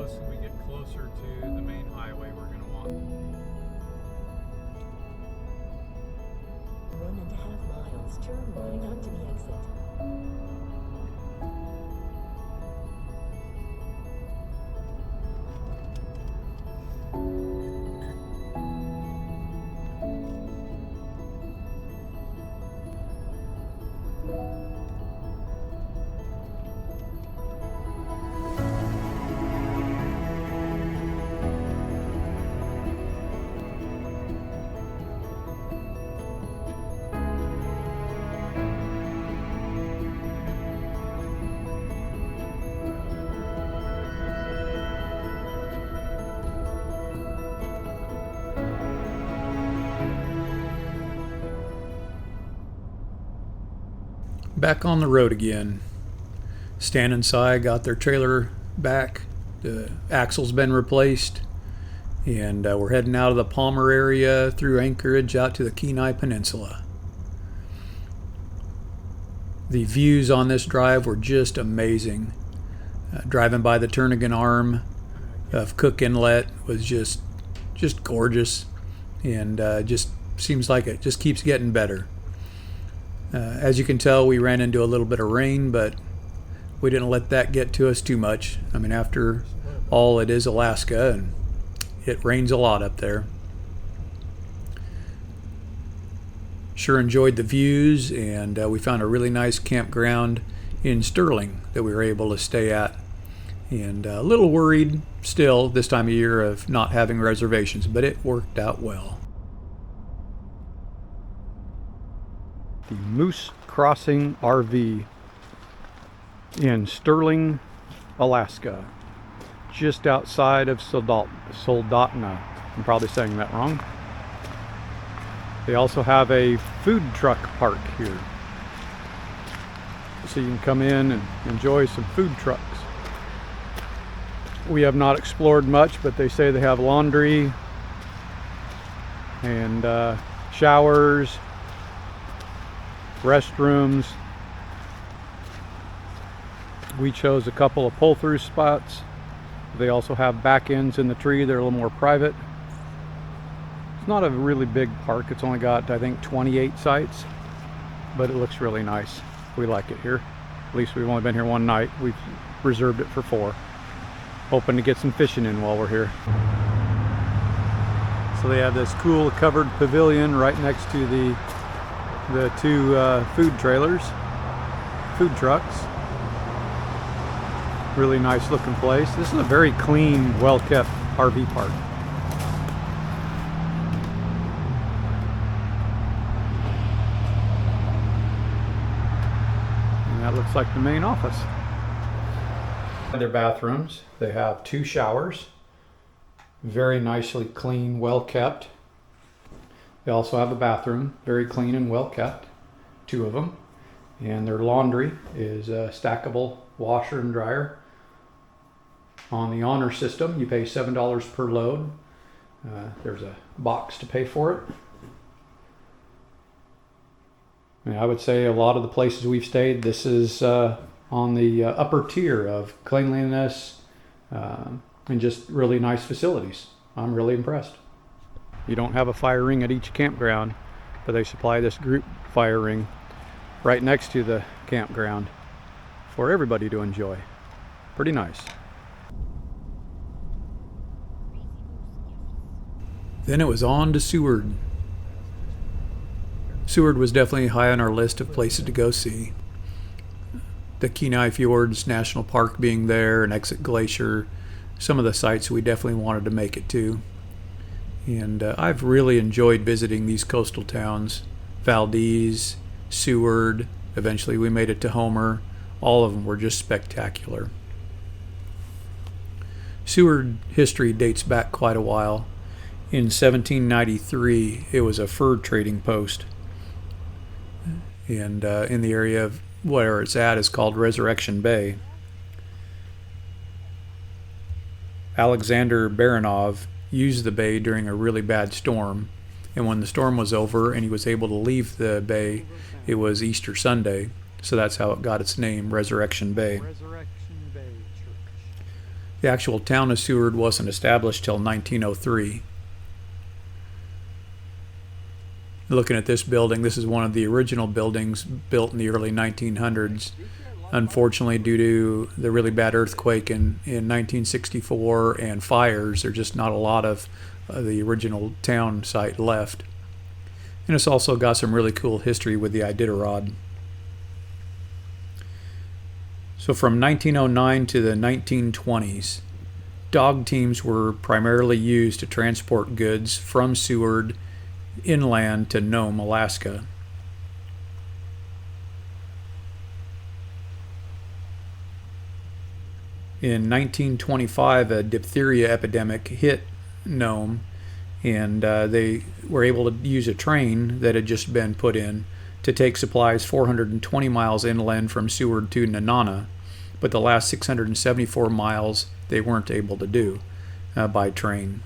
as we get closer to the main highway, we're going to want. 1.5 miles, turn right onto the exit. Back on the road again. Stan and Si got their trailer back. The axle's been replaced. And we're heading out of the Palme area through Anchorage out to the Kenai Peninsula. The views on this drive were just amazing. Driving by the Turnagain Arm of Cook Inlet was just gorgeous. And just seems like it just keeps getting better. As you can tell, we ran into a little bit of rain, but we didn't let that get to us too much. I mean, after all, it is Alaska, and it rains a lot up there. Sure enjoyed the views, and we found a really nice campground in Sterling that we were able to stay at. And a little worried still this time of year of not having reservations, but it worked out well. The Moose Crossing RV in Sterling, Alaska, just outside of Soldotna. I'm probably saying that wrong. They also have a food truck park here, so you can come in and enjoy some food trucks. We have not explored much, but they say they have laundry and showers, restrooms. We chose a couple of pull-through spots. They also have back ends in the tree. They're a little more private. It's not a really big park. It's only got, I think, 28 sites, but it looks really nice. We like it here. At least we've only been here one night. We've reserved it for 4. Hoping to get some fishing in while we're here. So they have this cool covered pavilion right next to the 2 food trailers, food trucks. Really nice looking place. This is a very clean, well-kept RV park. And that looks like the main office. Their bathrooms, they have 2 showers. Very nicely clean, well-kept. They also have a bathroom, very clean and well kept, 2 of them. And their laundry is a stackable washer and dryer. On the honor system, you pay $7 per load. There's a box to pay for it. And I would say a lot of the places we've stayed, this is on the upper tier of cleanliness and just really nice facilities. I'm really impressed. You don't have a fire ring at each campground, but they supply this group fire ring right next to the campground for everybody to enjoy. Pretty nice. Then it was on to Seward. Seward was definitely high on our list of places to go see. The Kenai Fjords National Park being there, and exit Glacier, some of the sites we definitely wanted to make it to. And I've really enjoyed visiting these coastal towns. Valdez, Seward, eventually we made it to Homer. All of them were just spectacular. Seward history dates back quite a while. In 1793, it was a fur trading post. And in the area of where it's at is called Resurrection Bay. Alexander Baranov used the bay during a really bad storm, and when the storm was over and he was able to leave the bay, it was Easter Sunday, so that's how it got its name, Resurrection Bay. The actual town of Seward wasn't established till 1903. Looking at this building, this is one of the original buildings built in the early 1900s. Unfortunately, due to the really bad earthquake in 1964 and fires, there's just not a lot of the original town site left. And it's also got some really cool history with the Iditarod. So from 1909 to the 1920s, dog teams were primarily used to transport goods from Seward inland to Nome, Alaska. In 1925, a diphtheria epidemic hit Nome, and they were able to use a train that had just been put in to take supplies 420 miles inland from Seward to Nenana, but the last 674 miles they weren't able to do by train.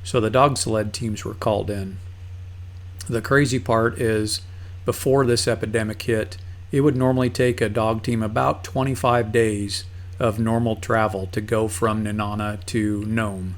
So the dog sled teams were called in. The crazy part is, before this epidemic hit, it would normally take a dog team about 25 days of normal travel to go from Nenana to Nome.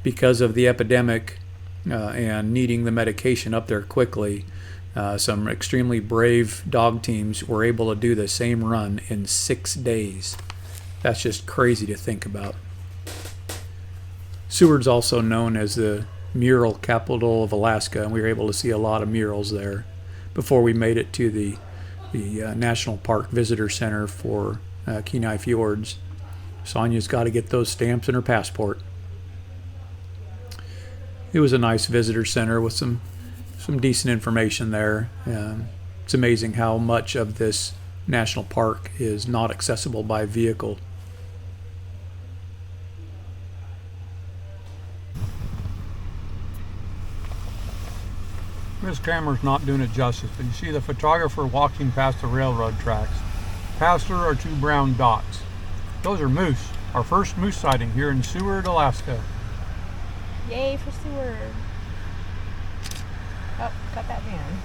Because of the epidemic and needing the medication up there quickly, some extremely brave dog teams were able to do the same run in 6 days. That's just crazy to think about. Seward's also known as the mural capital of Alaska, and we were able to see a lot of murals there before we made it to the National Park Visitor Center for Kenai Fjords. Sonia's got to get those stamps in her passport. It was a nice visitor center with some decent information there. It's amazing how much of this national park is not accessible by vehicle. This camera's not doing it justice, but you see the photographer walking past the railroad tracks. Past her are 2 brown dots. Those are moose. Our first moose sighting here in Seward, Alaska. Yay for Seward. Oh, got that van.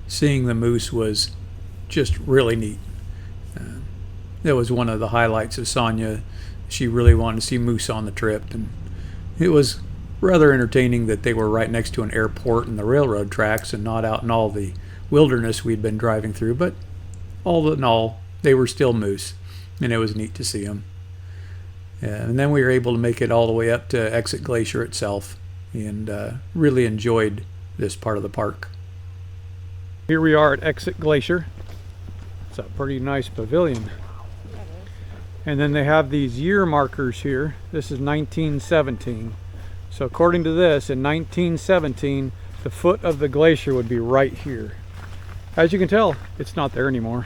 Seeing the moose was just really neat. That was one of the highlights of Sonia. She really wanted to see moose on the trip, and it was rather entertaining that they were right next to an airport and the railroad tracks and not out in all the wilderness we'd been driving through, but all in all, they were still moose, and it was neat to see them. And then we were able to make it all the way up to Exit Glacier itself, and really enjoyed this part of the park. Here we are at Exit Glacier. It's a pretty nice pavilion. And then they have these year markers here. This is 1917. So according to this, in 1917, the foot of the glacier would be right here. As you can tell, it's not there anymore.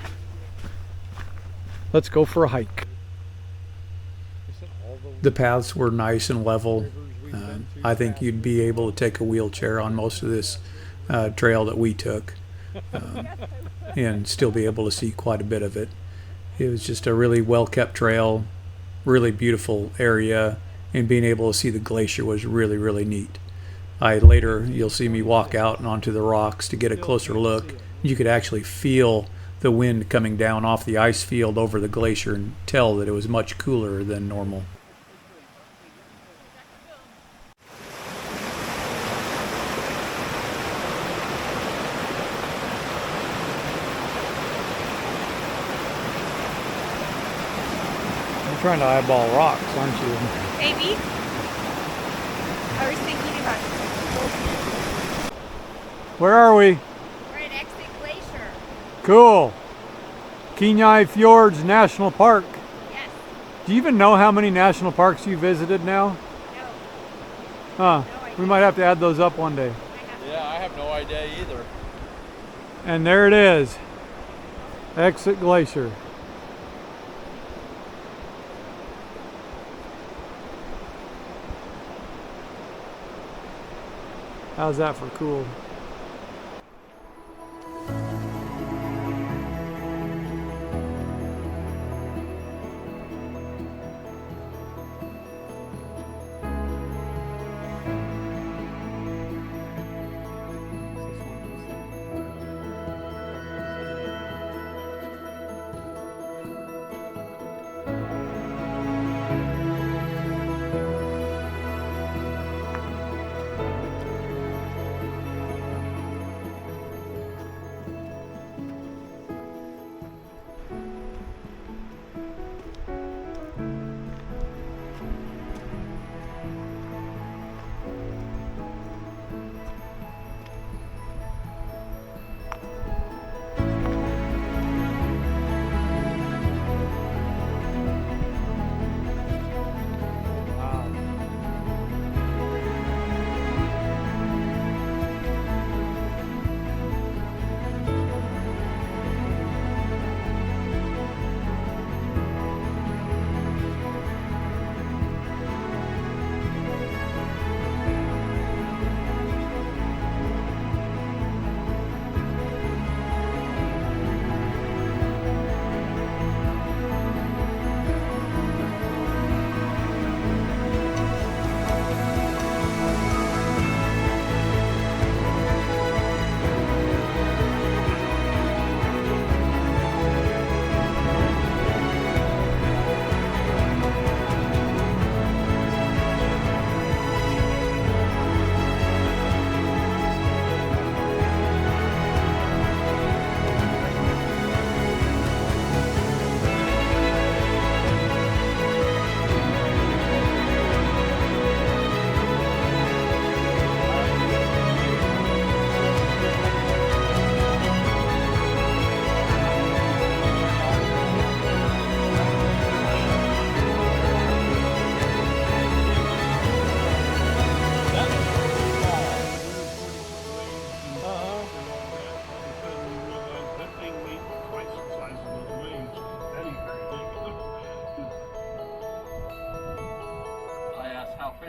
Let's go for a hike. The paths were nice and level. I think you'd be able to take a wheelchair on most of this trail that we took and still be able to see quite a bit of it. It was just a really well-kept trail, really beautiful area, and being able to see the glacier was really, really neat. Later, you'll see me walk out and onto the rocks to get a closer look. You could actually feel the wind coming down off the ice field over the glacier and tell that it was much cooler than normal. You're trying to eyeball rocks, aren't you? Maybe. I was thinking about it. Where are we? We're at Exit Glacier. Cool. Kenai Fjords National Park. Yes. Do you even know how many national parks you visited now? No. Huh. No, I We might have to add those up one day. Yeah, I have no idea either. And there it is. Exit Glacier. How's that for cool?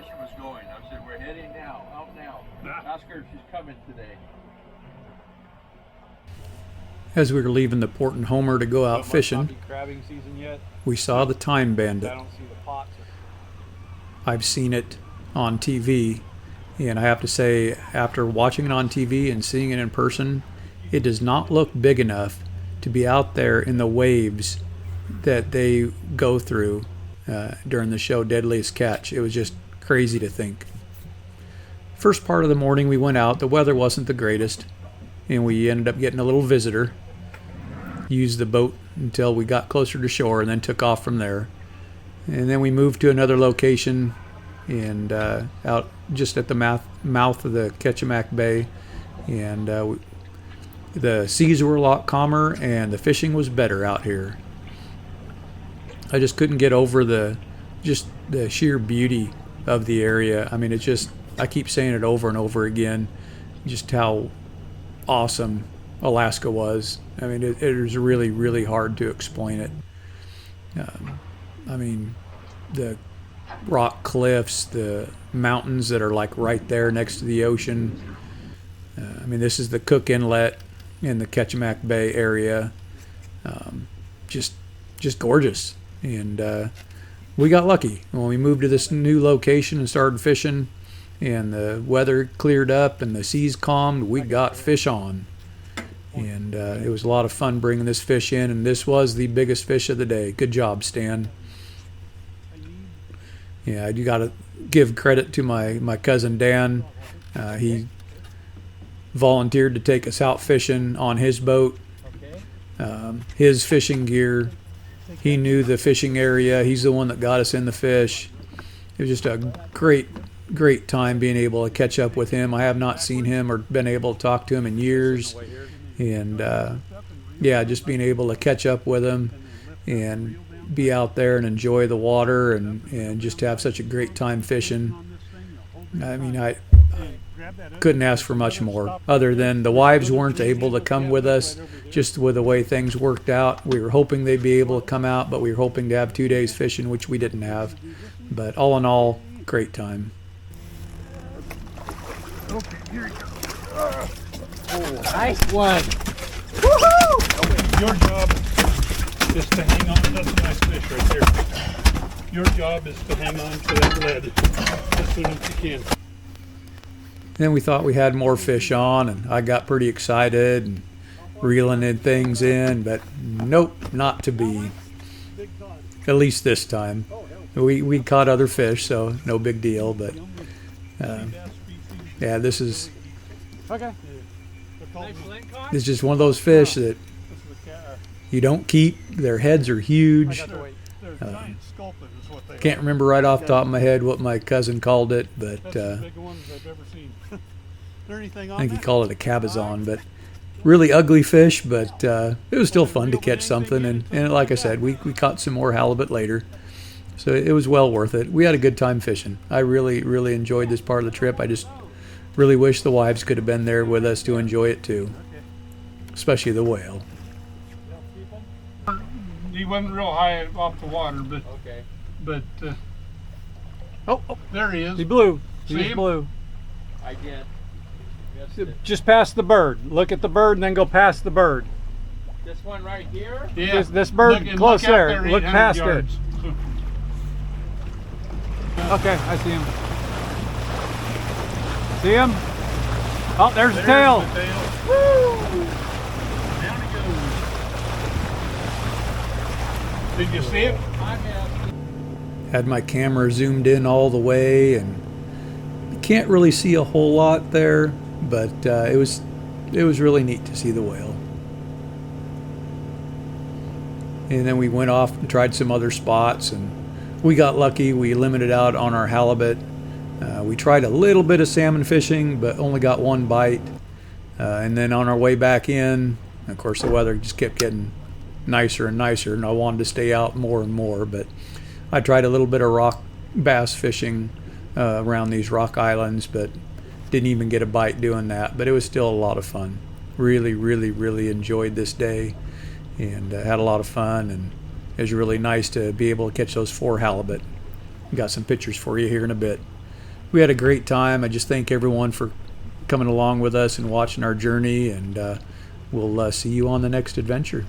fishing was going. I said, we're heading now, out now. Ask her if she's coming today. As we were leaving the Port and Homer to go out fishing, Crabbing season yet? we saw the time bandit. I don't see the pots. I've seen it on TV, and I have to say, after watching it on TV and seeing it in person, it does not look big enough to be out there in the waves that they go through during the show Deadliest Catch. It was just crazy to think. First part of the morning we went out, the weather wasn't the greatest, and we ended up getting a little visitor. Used the boat until we got closer to shore and then took off from there. And then we moved to another location and out just at the mouth of the Ketchimack Bay, and the seas were a lot calmer and the fishing was better out here. I just couldn't get over the sheer beauty of the area. I mean, it's just, I keep saying it over and over again, just how awesome Alaska was. I mean, it was really, really hard to explain it. I mean, the rock cliffs, the mountains that are like right there next to the ocean. I mean, this is the Cook Inlet in the Ketchimack Bay area. Just gorgeous. And we got lucky when we moved to this new location and started fishing, and the weather cleared up and the seas calmed. We got fish on, and it was a lot of fun bringing this fish in, and this was the biggest fish of the day. Good job, Stan. Yeah, you got to give credit to my cousin Dan. He volunteered to take us out fishing on his boat. His fishing gear, he knew the fishing area. He's the one that got us in the fish. It was just a great time being able to catch up with him. I have not seen him or been able to talk to him in years. And yeah, just being able to catch up with him and be out there and enjoy the water and just have such a great time fishing. I mean, I couldn't ask for much more, other than the wives weren't able to come with us just with the way things worked out. We were hoping they'd be able to come out, but we were hoping to have 2 days fishing, which we didn't have. But all in all, great time. Okay, here you go. Oh, nice one. Woohoo! Your job is to hang on. That's a nice fish right there. Your job is to hang on to that lead as soon as you can. Then we thought we had more fish on, and I got pretty excited and reeling in things in, but nope, not to be. At least this time. We caught other fish, so no big deal, but yeah, this is it's just one of those fish that you don't keep. Their heads are huge. Can't remember right off the top of my head what my cousin called it, but I think he called it a cabezon, but really ugly fish, but it was still fun to catch something, and like I said, we caught some more halibut later, so it was well worth it. We had a good time fishing. I really enjoyed this part of the trip. I just really wish the wives could have been there with us to enjoy it too, especially the whale. He wasn't real high off the water, but Okay. but oh, there he is. He blew. He See just him? blew. I did. Missed it. Just past the bird. Look at the bird and then go past the bird. This one right here? Yeah. This bird Look- close look out there. Look 800 past it. yards. Okay, I see him. See him? Oh, there's the tail. The tail. Woo! Down he goes. Did you see it? I missed. Had my camera zoomed in all the way, and you can't really see a whole lot there, but it was really neat to see the whale. And then we went off and tried some other spots, and we got lucky. We limited out on our halibut. We tried a little bit of salmon fishing, but only got one bite. And then on our way back in, of course, the weather just kept getting nicer and nicer, and I wanted to stay out more and more. But I tried a little bit of rock bass fishing around these rock islands, but didn't even get a bite doing that. But it was still a lot of fun. Really enjoyed this day, and had a lot of fun. And it was really nice to be able to catch those 4 halibut. Got some pictures for you here in a bit. we had a great time. I just thank everyone for coming along with us and watching our journey, and we'll see you on the next adventure.